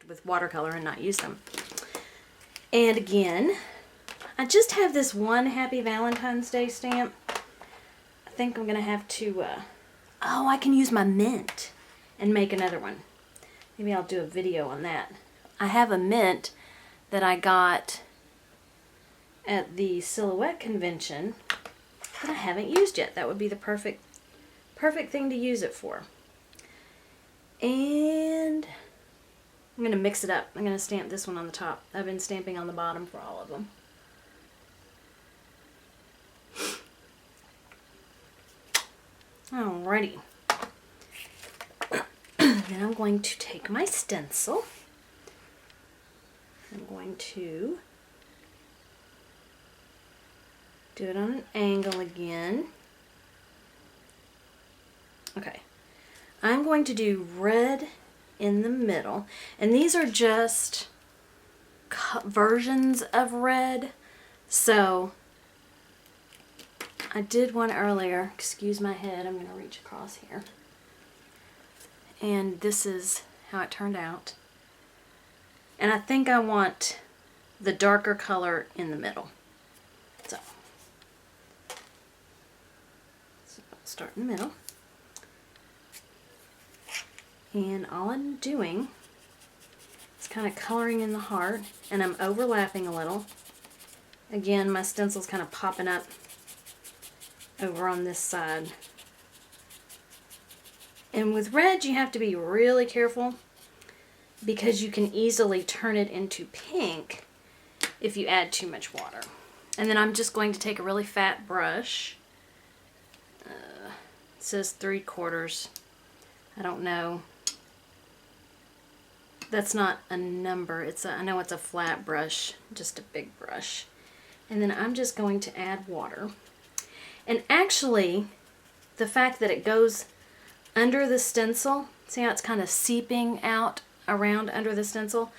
with watercolor and not use them. And again, I just have this one Happy Valentine's Day stamp. I think I'm going to have to, oh, I can use my mint and make another one. Maybe I'll do a video on that. I have a mint that I got at the Silhouette Convention that I haven't used yet. That would be the perfect thing to use it for. And I'm going to mix it up. I'm going to stamp this one on the top. I've been stamping on the bottom for all of them. Alrighty. Then I'm going to take my stencil. I'm going to do it on an angle again. Okay. I'm going to do red in the middle, and these are just versions of red. So I did one earlier. Excuse my head, I'm going to reach across here. And this is how it turned out. And I think I want the darker color in the middle. So start in the middle. And all I'm doing is kind of coloring in the heart, and I'm overlapping a little. Again, my stencil's kind of popping up over on this side. And with red, you have to be really careful because you can easily turn it into pink if you add too much water. And then I'm just going to take a really fat brush. It says 3/4. I don't know. That's not a number. I know it's a flat brush, just a big brush. And then I'm just going to add water. And actually, the fact that it goes under the stencil, see how it's kind of seeping out around under the stencil?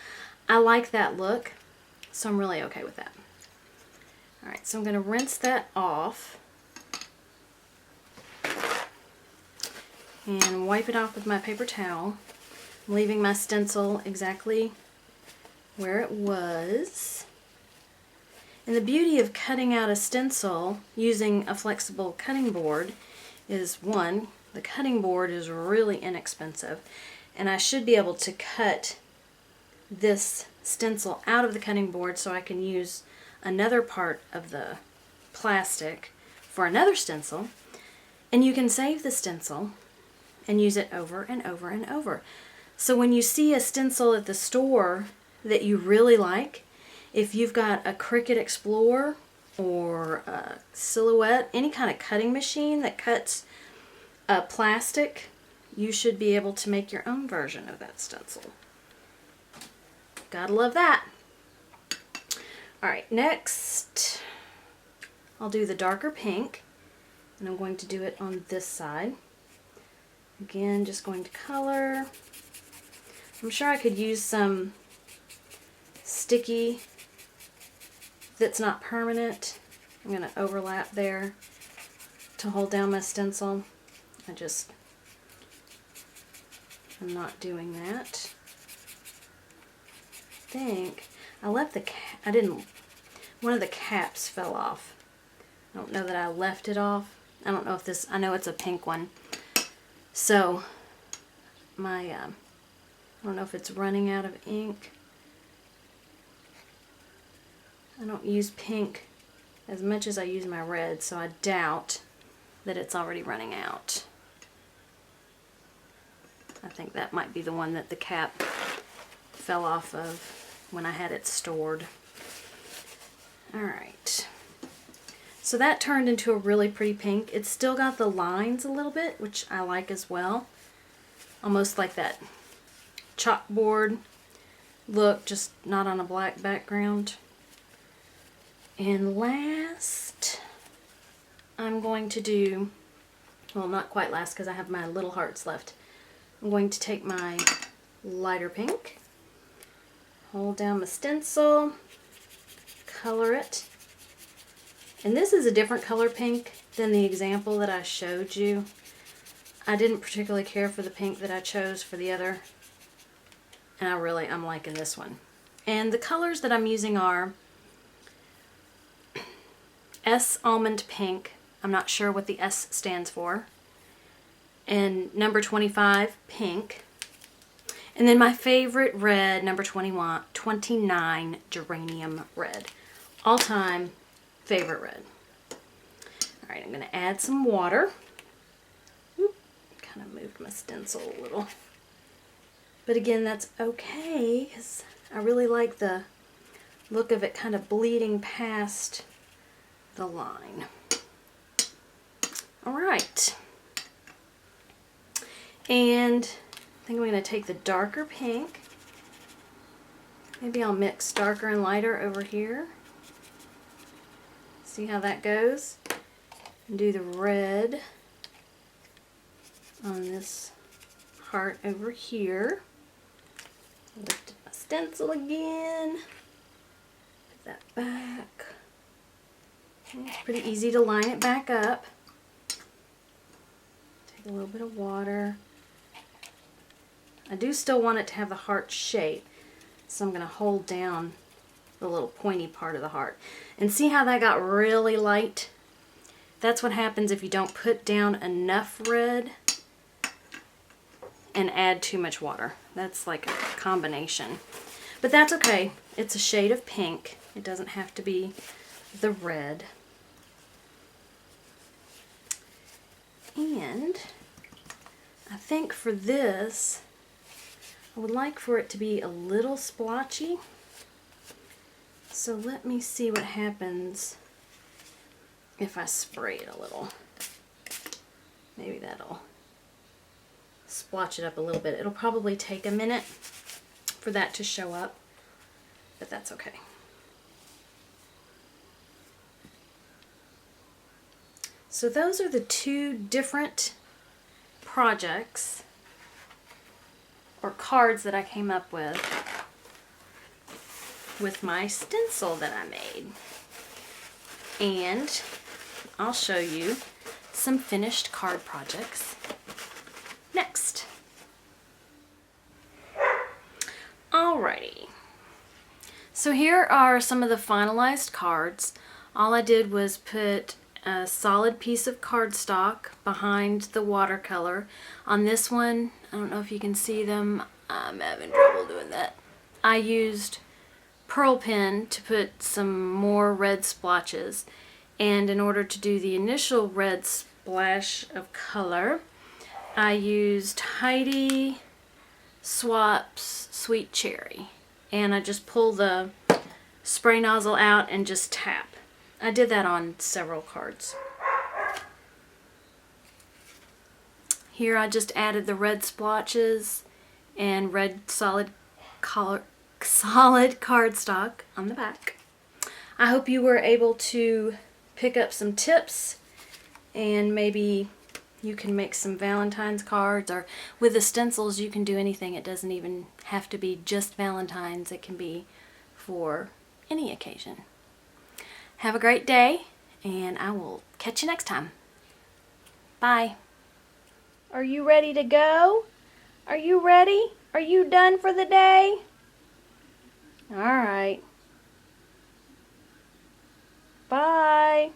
I like that look, so I'm really okay with that. Alright, so I'm going to rinse that off and wipe it off with my paper towel. I'm leaving my stencil exactly where it was. And the beauty of cutting out a stencil using a flexible cutting board is, one, the cutting board is really inexpensive, and I should be able to cut this stencil out of the cutting board so I can use another part of the plastic for another stencil, and you can save the stencil and use it over and over and over. So when you see a stencil at the store that you really like, if you've got a Cricut Explore or a Silhouette, any kind of cutting machine that cuts plastic, you should be able to make your own version of that stencil. Gotta love that. Alright, next I'll do the darker pink, and I'm going to do it on this side. Again, just going to color. I'm sure I could use some sticky that's not permanent. I'm going to overlap there to hold down my stencil. I'm not doing that. I think I left one of the caps fell off. I don't know that I left it off. I don't know if this, I know it's a pink one. So my, I don't know if it's running out of ink. I don't use pink as much as I use my red, so I doubt that it's already running out. I think that might be the one that the cap fell off of when I had it stored. Alright. So that turned into a really pretty pink. It's still got the lines a little bit, which I like as well. Almost like that chalkboard look, just not on a black background. And last, I'm going to do, well, not quite last because I have my little hearts left. I'm going to take my lighter pink, hold down my stencil, color it. And this is a different color pink than the example that I showed you. I didn't particularly care for the pink that I chose for the other And I'm liking this one. And the colors that I'm using are S Almond Pink. I'm not sure what the S stands for. And number 25, Pink. And then my favorite red, number 29, Geranium Red. All-time favorite red. All right, I'm going to add some water. Oop, kind of moved my stencil a little. But again, that's okay, because I really like the look of it kind of bleeding past the line. All right. And I think I'm going to take the darker pink. Maybe I'll mix darker and lighter over here. See how that goes? And do the red on this heart over here. Lift my stencil again. Put that back. It's pretty easy to line it back up. Take a little bit of water. I do still want it to have the heart shape, so I'm going to hold down the little pointy part of the heart. And see how that got really light? That's what happens if you don't put down enough red and add too much water. That's like a combination. But that's okay. It's a shade of pink. It doesn't have to be the red. And I think for this, I would like for it to be a little splotchy. So let me see what happens if I spray it a little. Maybe that'll splotch it up a little bit. It'll probably take a minute for that to show up, but that's okay. So those are the two different projects or cards that I came up with my stencil that I made. And I'll show you some finished card projects next. Alrighty. So here are some of the finalized cards. All I did was put a solid piece of cardstock behind the watercolor. On this one, I don't know if you can see them. I'm having trouble doing that. I used pearl pen to put some more red splotches. And in order to do the initial red splash of color, I used Heidi Swap's Sweet Cherry. And I just pull the spray nozzle out and just tap. I did that on several cards. Here I just added the red splotches and red solid cardstock on the back. I hope you were able to pick up some tips, and maybe you can make some Valentine's cards, or with the stencils you can do anything. It doesn't even have to be just Valentine's. It can be for any occasion. Have a great day, and I will catch you next time. Bye. Are you ready to go? Are you ready? Are you done for the day? All right. Bye.